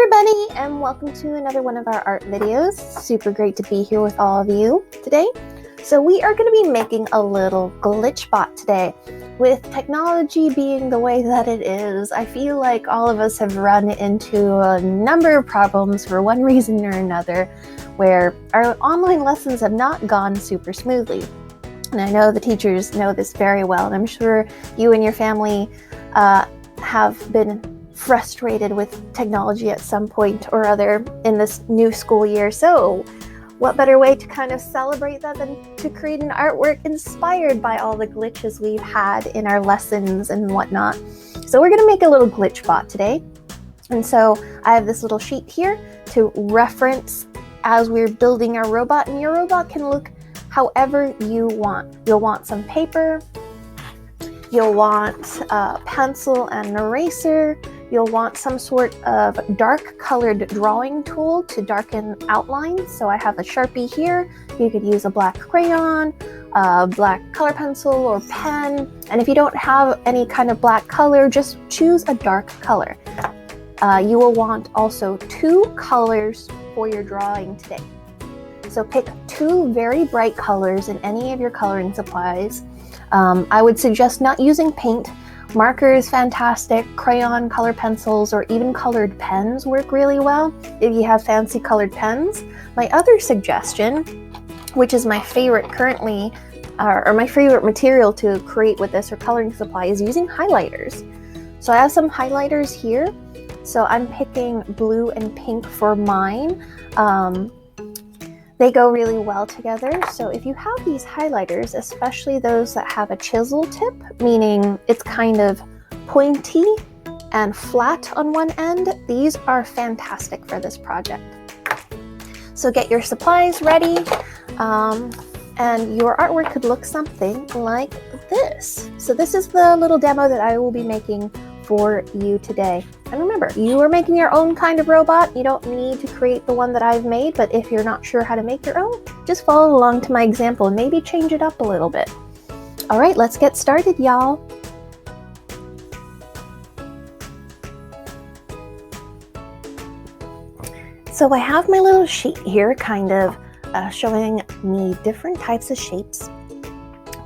everybody, and welcome to another one of our art videos. Super great to be here with all of you today. So we are going to be making a little Glitcbot today. With technology being the way that it is, I feel like all of us have run into a number of problems for one reason or another, where our online lessons have not gone super smoothly. And I know the teachers know this very well, and I'm sure you and your family have been frustrated with technology at some point or other in this new school year. So what better way to kind of celebrate that than to create an artwork inspired by all the glitches we've had in our lessons and whatnot. So we're going to make a little Glitchbot today. And so I have this little sheet here to reference as we're building our robot, and your robot can look however you want. You'll want some paper, you'll want a pencil and an eraser, you'll want some sort of dark colored drawing tool to darken outlines. So I have a Sharpie here. You could use a black crayon, a black color pencil or pen. And if you don't have any kind of black color, just choose a dark color. You will want also 2 colors for your drawing today. So pick 2 very bright colors in any of your coloring supplies. I would suggest not using paint. Marker is fantastic. Crayon, color pencils, or even colored pens work really well if you have fancy colored pens. My other suggestion, which is my favorite currently, or my favorite material to create with this or coloring supply, is using highlighters. So I have some highlighters here. So I'm picking blue and pink for mine. They go really well together. So if you have these highlighters, especially those that have a chisel tip, meaning it's kind of pointy and flat on one end, these are fantastic for this project. So get your supplies ready, and your artwork could look something like this. So this is the little demo that I will be making for you today. And remember, you are making your own kind of robot. You don't need to create the one that I've made, but if you're not sure how to make your own, just follow along to my example and maybe change it up a little bit. All right, let's get started, y'all. So I have my little sheet here kind of showing me different types of shapes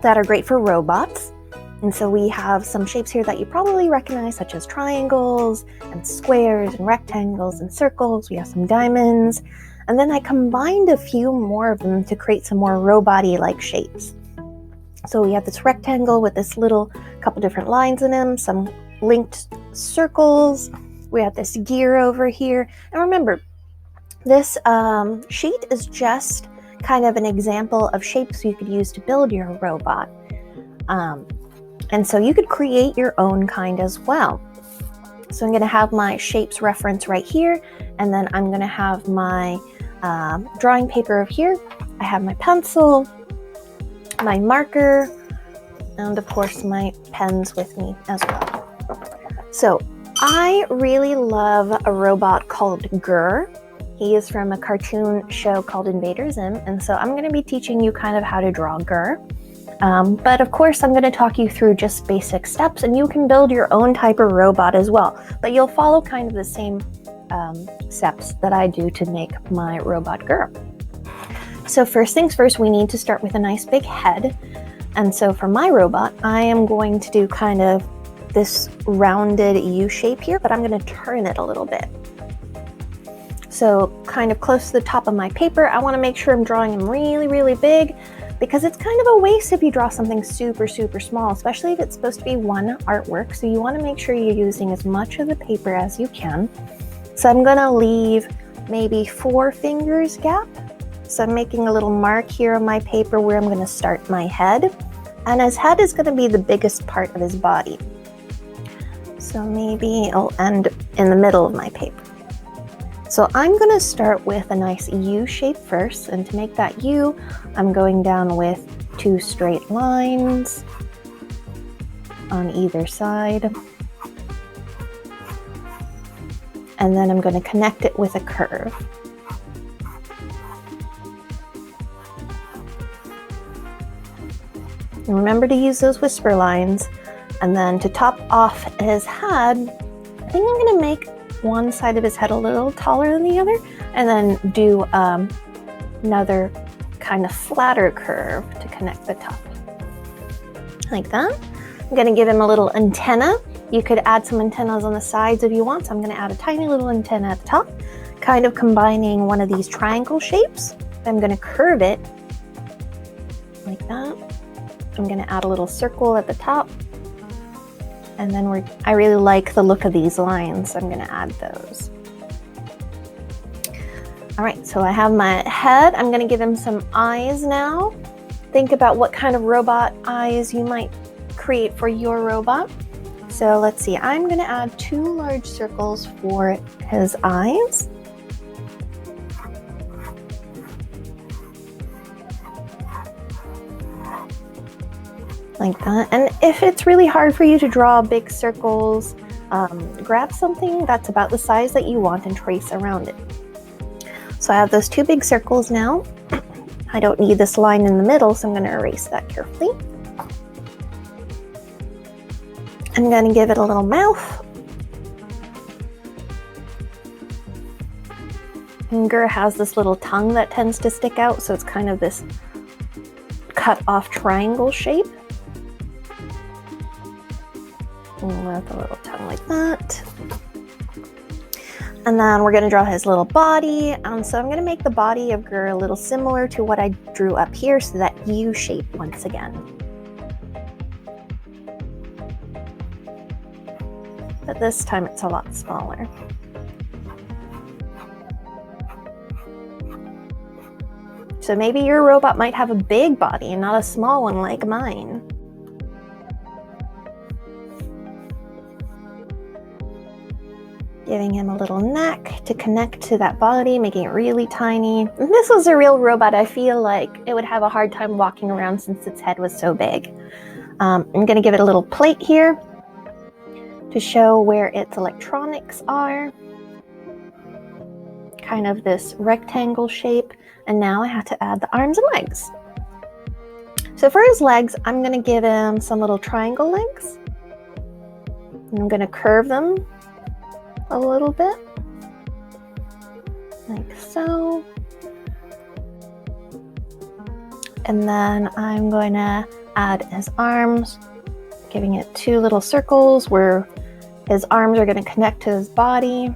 that are great for robots. And so we have some shapes here that you probably recognize, such as triangles and squares and rectangles and circles. We have some diamonds. And then I combined a few more of them to create some more robot-y like shapes. So we have this rectangle with this little couple different lines in them, some linked circles. We have this gear over here. And remember, this sheet is just kind of an example of shapes you could use to build your robot. And so you could create your own kind as well. So I'm going to have my shapes reference right here, and then I'm going to have my drawing paper over here. I have my pencil, my marker, and of course my pens with me as well. So I really love a robot called Gur. He is from a cartoon show called Invader Zim, and so I'm going to be teaching you kind of how to draw Gur. But of course, I'm going to talk you through just basic steps, and you can build your own type of robot as well. But you'll follow kind of the same steps that I do to make my robot Gur. So first things first, we need to start with a nice big head. And so for my robot, I am going to do kind of this rounded U shape here, but I'm going to turn it a little bit. So kind of close to the top of my paper, I want to make sure I'm drawing him really, really big, because it's kind of a waste if you draw something super, super small, especially if it's supposed to be one artwork. So you want to make sure you're using as much of the paper as you can. So I'm going to leave maybe 4 fingers gap. So I'm making a little mark here on my paper where I'm going to start my head. And his head is going to be the biggest part of his body. So maybe I'll end in the middle of my paper. So I'm going to start with a nice U shape first, and to make that U, I'm going down with 2 straight lines on either side. And then I'm going to connect it with a curve. And remember to use those whisper lines. And then to top off his head, I think I'm going to make one side of his head a little taller than the other, and then do another kind of flatter curve to connect the top. Like that. I'm gonna give him a little antenna. You could add some antennas on the sides if you want, so I'm gonna add a tiny little antenna at the top, kind of combining one of these triangle shapes. I'm gonna curve it like that. I'm gonna add a little circle at the top. And then I really like the look of these lines, so I'm gonna add those. All right, so I have my head. I'm gonna give him some eyes now. Think about what kind of robot eyes you might create for your robot. So let's see, I'm gonna add 2 large circles for his eyes. Like that. And if it's really hard for you to draw big circles, grab something that's about the size that you want and trace around it. So I have those 2 big circles now. I don't need this line in the middle, so I'm going to erase that carefully. I'm going to give it a little mouth. And Gur has this little tongue that tends to stick out, so it's kind of this cut off triangle shape. With a little tongue like that. And then we're going to draw his little body. So I'm going to make the body of Gur a little similar to what I drew up here, so that U shape once again. But this time it's a lot smaller. So maybe your robot might have a big body and not a small one like mine. Giving him a little neck to connect to that body, making it really tiny. If this was a real robot, I feel like it would have a hard time walking around since its head was so big. I'm going to give it a little plate here to show where its electronics are. Kind of this rectangle shape. And now I have to add the arms and legs. So for his legs, I'm going to give him some little triangle legs. I'm going to curve them a little bit, like so. And then I'm going to add his arms, giving it 2 little circles where his arms are going to connect to his body,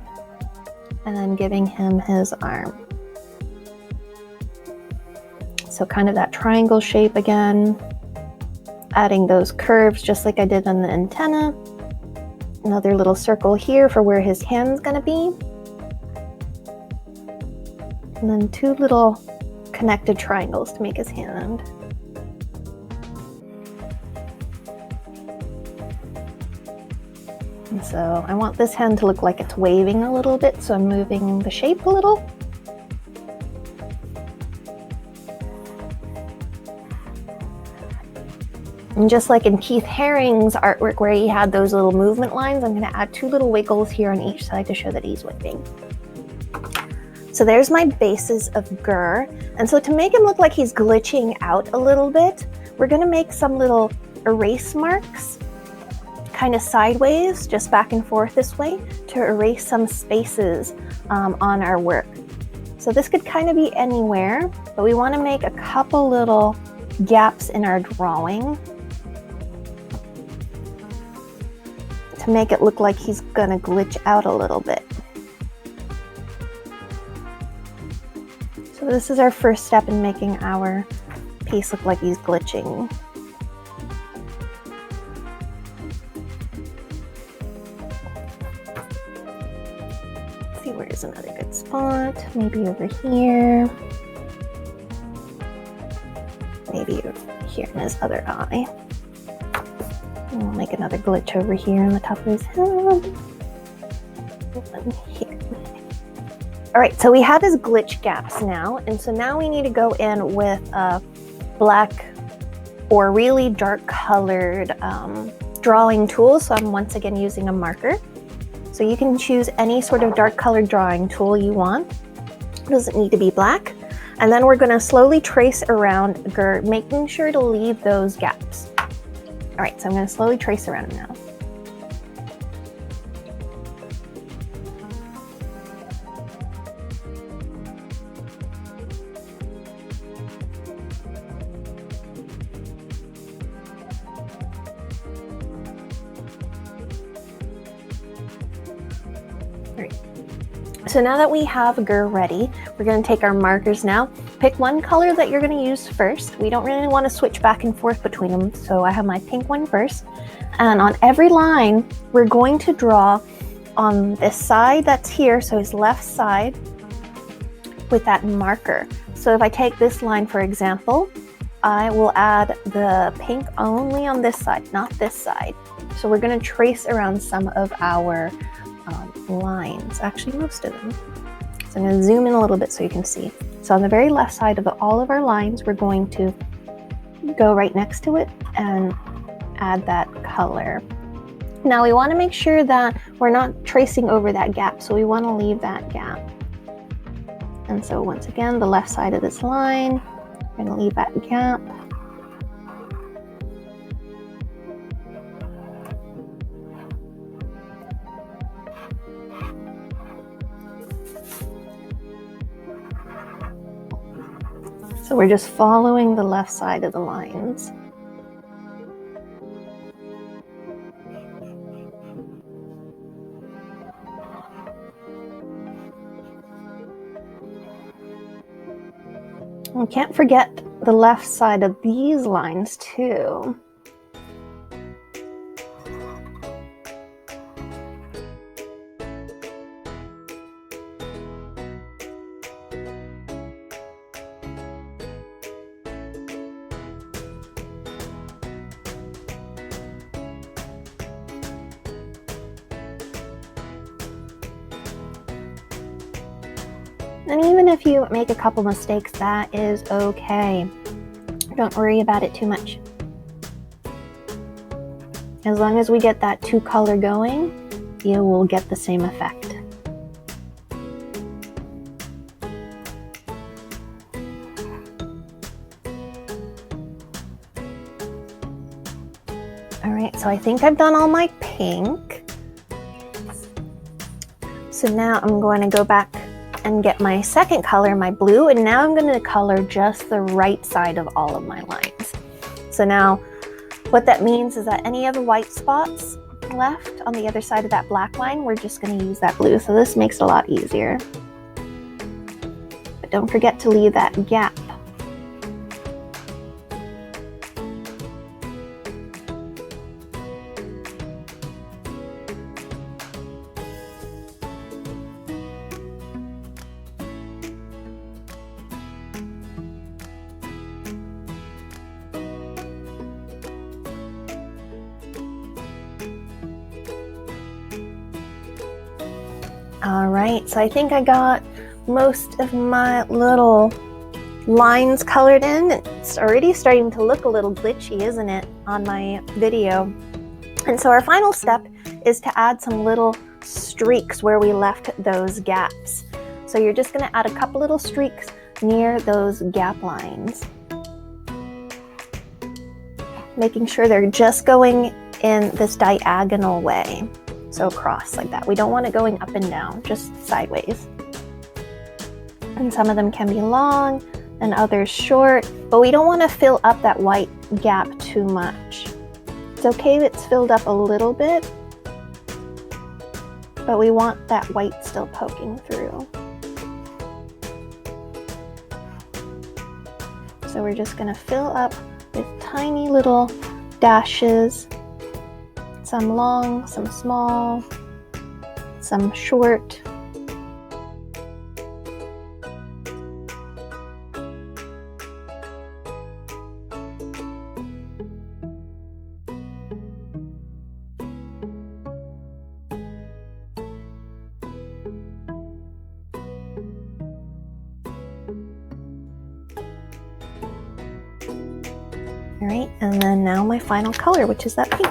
and then giving him his arm. So kind of that triangle shape again, adding those curves just like I did on the antenna. Another little circle here for where his hand's gonna be. And then 2 little connected triangles to make his hand. And so I want this hand to look like it's waving a little bit, so I'm moving the shape a little. And just like in Keith Haring's artwork where he had those little movement lines, I'm going to add 2 little wiggles here on each side to show that he's waving. So there's my bases of Gur. And so to make him look like he's glitching out a little bit, we're going to make some little erase marks, kind of sideways, just back and forth this way, to erase some spaces on our work. So this could kind of be anywhere, but we want to make a couple little gaps in our drawing to make it look like he's gonna glitch out a little bit. So this is our first step in making our piece look like he's glitching. Let's see, where's another good spot? Maybe over here. Maybe over here in his other eye. And we'll make another glitch over here on the top of his head. And here. All right, so we have his glitch gaps now. And so now we need to go in with a black or really dark colored drawing tool. So I'm once again using a marker. So you can choose any sort of dark colored drawing tool you want. It doesn't need to be black. And then we're going to slowly trace around Gur, making sure to leave those gaps. All right, so I'm going to slowly trace around him now. Great. So now that we have Gur ready, we're going to take our markers now. Pick one color that you're going to use first. We don't really want to switch back and forth between them, so I have my pink one first. And on every line, we're going to draw on this side that's here, so his left side, with that marker. So if I take this line, for example, I will add the pink only on this side, not this side. So we're going to trace around some of our lines, actually most of them. So I'm going to zoom in a little bit so you can see. So on the very left side of all of our lines, we're going to go right next to it and add that color. Now we want to make sure that we're not tracing over that gap, so we want to leave that gap. And so once again, the left side of this line, we're going to leave that gap. So we're just following the left side of the lines. We can't forget the left side of these lines too. And even if you make a couple mistakes, that is okay. Don't worry about it too much. As long as we get that two color going, you will get the same effect. All right, so I think I've done all my pink. So now I'm going to go back and get my second color, my blue, and now I'm going to color just the right side of all of my lines. So now what that means is that any of the white spots left on the other side of that black line, we're just going to use that blue. So this makes it a lot easier. But don't forget to leave that gap. All right, so I think I got most of my little lines colored in. It's already starting to look a little glitchy, isn't it, on my video? And so our final step is to add some little streaks where we left those gaps. So you're just going to add a couple little streaks near those gap lines, making sure they're just going in this diagonal way. So across like that. We don't want it going up and down, just sideways. And some of them can be long and others short, but we don't want to fill up that white gap too much. It's okay if it's filled up a little bit, but we want that white still poking through. So we're just going to fill up with tiny little dashes. Some long, some small, some short. All right, and then now my final color, which is that pink.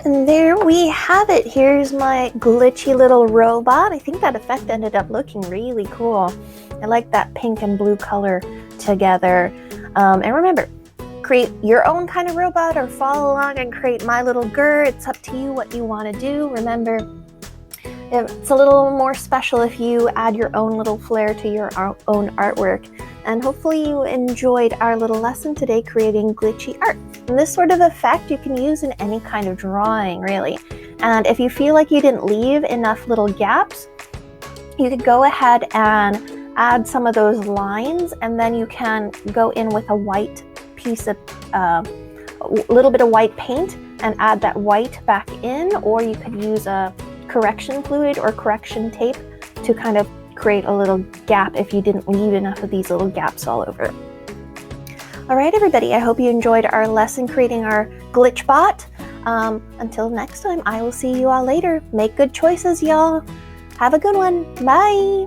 And there we have it. Here's my glitchy little robot. I think that effect ended up looking really cool. I like that pink and blue color together. And remember, create your own kind of robot or follow along and create my little grr. It's up to you what you want to do. Remember, it's a little more special if you add your own little flair to your own artwork. And hopefully you enjoyed our little lesson today creating glitchy art. And this sort of effect you can use in any kind of drawing, really. And if you feel like you didn't leave enough little gaps, you could go ahead and add some of those lines, and then you can go in with a white piece of, a little bit of white paint and add that white back in, or you could use a correction fluid or correction tape to kind of create a little gap if you didn't leave enough of these little gaps all over. All right, everybody, I hope you enjoyed our lesson creating our Glitcbot. Until next time, I will see you all later. Make good choices, y'all. Have a good one. Bye.